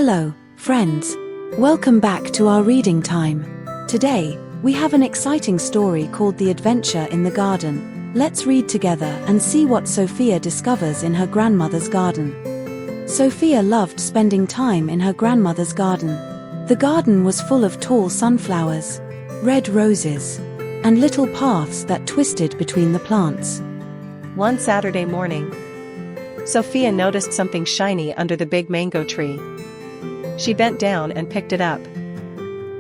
Hello, friends. Welcome back to our reading time. Today, we have an exciting story called The Adventure in the Garden. Let's read together and see what Sophia discovers in her grandmother's garden. Sophia loved spending time in her grandmother's garden. The garden was full of tall sunflowers, red roses, and little paths that twisted between the plants. One Saturday morning, Sophia noticed something shiny under the big mango tree. She bent down and picked it up.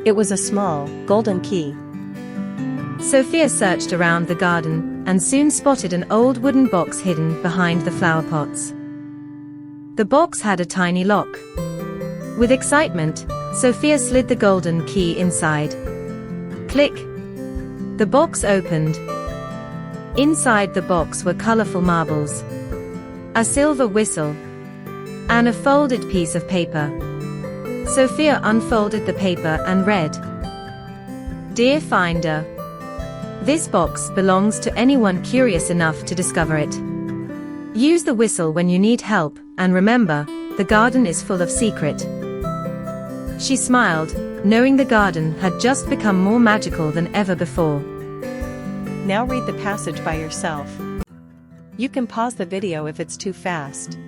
It was a small, golden key. Sophia searched around the garden and soon spotted an old wooden box hidden behind the flower pots. The box had a tiny lock. With excitement, Sophia slid the golden key inside. Click! The box opened. Inside the box were colorful marbles, a silver whistle, and a folded piece of paper. Sophia unfolded the paper and read, "Dear Finder, this box belongs to anyone curious enough to discover it. Use the whistle when you need help, and remember, the garden is full of secret." She smiled, knowing the garden had just become more magical than ever before. Now read the passage by yourself. You can pause the video if it's too fast.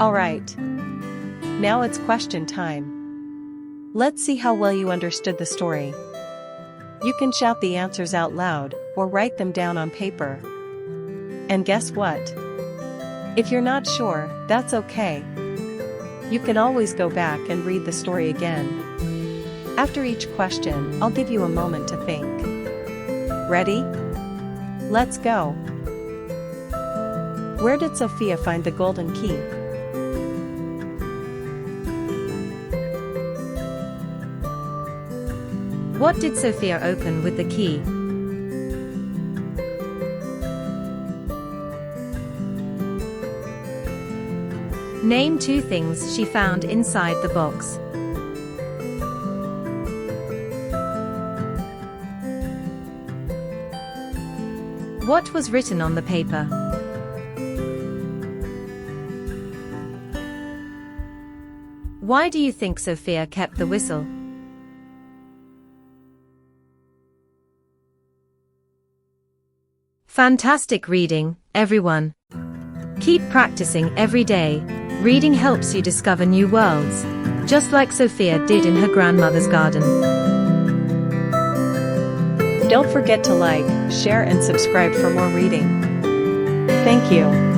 Alright. Now it's question time. Let's see how well you understood the story. You can shout the answers out loud, or write them down on paper. And guess what? If you're not sure, that's okay. You can always go back and read the story again. After each question, I'll give you a moment to think. Ready? Let's go. Where did Sophia find the golden key? What did Sophia open with the key? Name 2 things she found inside the box. What was written on the paper? Why do you think Sophia kept the whistle? Fantastic reading, everyone. Keep practicing every day. Reading helps you discover new worlds, just like Sophia did in her grandmother's garden. Don't forget to like, share and subscribe for more reading. Thank you.